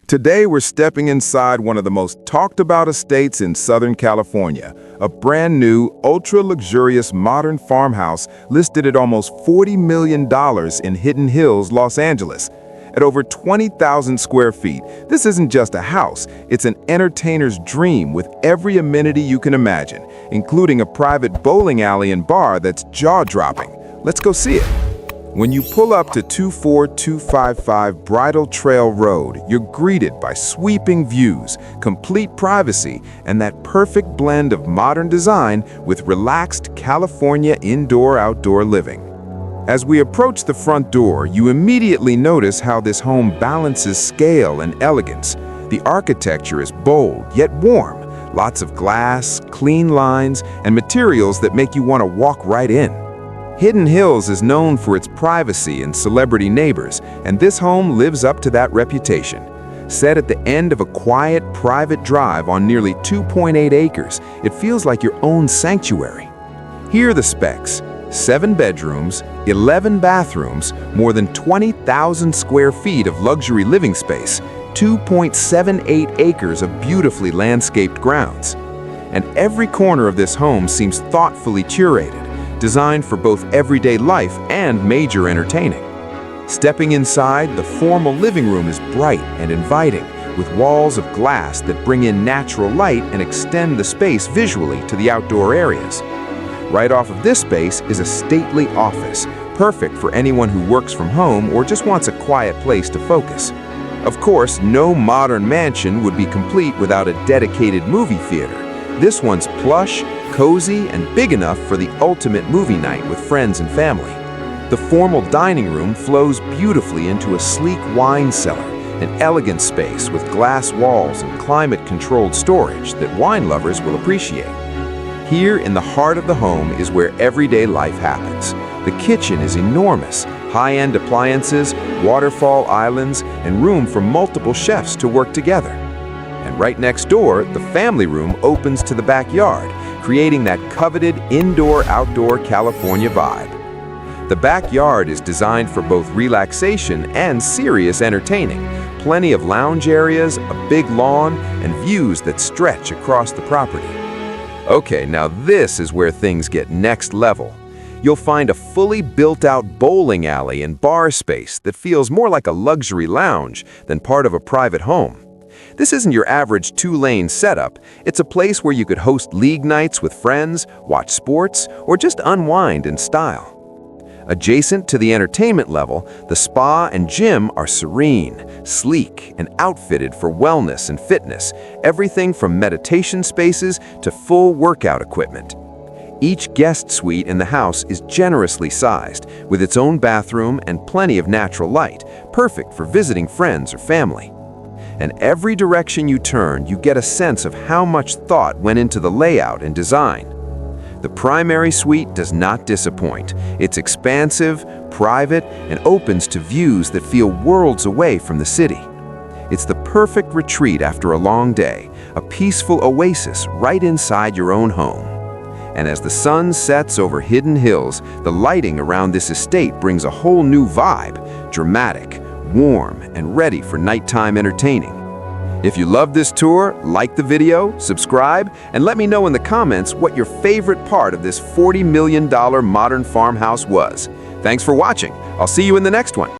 Today, we're stepping inside one of the most talked about estates in Southern California, a brand new, ultra-luxurious modern farmhouse listed at almost $40 million in Hidden Hills, Los Angeles. At over 20,000 square feet, this isn't just a house, it's an entertainer's dream with every amenity you can imagine, including a private bowling alley and bar that's jaw-dropping. Let's go see it. When you pull up to 24255 Bridle Trail Road, you're greeted by sweeping views, complete privacy, and that perfect blend of modern design with relaxed California indoor-outdoor living. As we approach the front door, you immediately notice how this home balances scale and elegance. The architecture is bold yet warm, lots of glass, clean lines, and materials that make you want to walk right in. Hidden Hills is known for its privacy and celebrity neighbors, and this home lives up to that reputation. Set at the end of a quiet, private drive on nearly 2.8 acres, it feels like your own sanctuary. Here are the specs: 7 bedrooms, 11 bathrooms, more than 20,000 square feet of luxury living space, 2.78 acres of beautifully landscaped grounds. And every corner of this home seems thoughtfully curated, designed for both everyday life and major entertaining. Stepping inside, the formal living room is bright and inviting, with walls of glass that bring in natural light and extend the space visually to the outdoor areas. Right off of this space is a stately office, perfect for anyone who works from home or just wants a quiet place to focus. Of course, no modern mansion would be complete without a dedicated movie theater. This one's plush, cozy, and big enough for the ultimate movie night with friends and family. The formal dining room flows beautifully into a sleek wine cellar, an elegant space with glass walls and climate-controlled storage that wine lovers will appreciate. Here in the heart of the home is where everyday life happens. The kitchen is enormous, high-end appliances, waterfall islands, and room for multiple chefs to work together. And right next door, the family room opens to the backyard, creating that coveted indoor-outdoor California vibe. The backyard is designed for both relaxation and serious entertaining. Plenty of lounge areas, a big lawn, and views that stretch across the property. Okay, now this is where things get next level. You'll find a fully built-out bowling alley and bar space that feels more like a luxury lounge than part of a private home. This isn't your average 2-lane setup. It's a place where you could host league nights with friends, watch sports, or just unwind in style. Adjacent to the entertainment level, the spa and gym are serene, sleek, and outfitted for wellness and fitness, everything from meditation spaces to full workout equipment. Each guest suite in the house is generously sized, with its own bathroom and plenty of natural light, perfect for visiting friends or family. And every direction you turn, you get a sense of how much thought went into the layout and design. The primary suite does not disappoint. It's expansive, private, and opens to views that feel worlds away from the city. It's the perfect retreat after a long day, a peaceful oasis right inside your own home. And as the sun sets over Hidden Hills, the lighting around this estate brings a whole new vibe, dramatic, warm, and ready for nighttime entertaining. If you love this tour, like the video, subscribe, and let me know in the comments what your favorite part of this $40 million modern farmhouse was. Thanks for watching. I'll see you in the next one.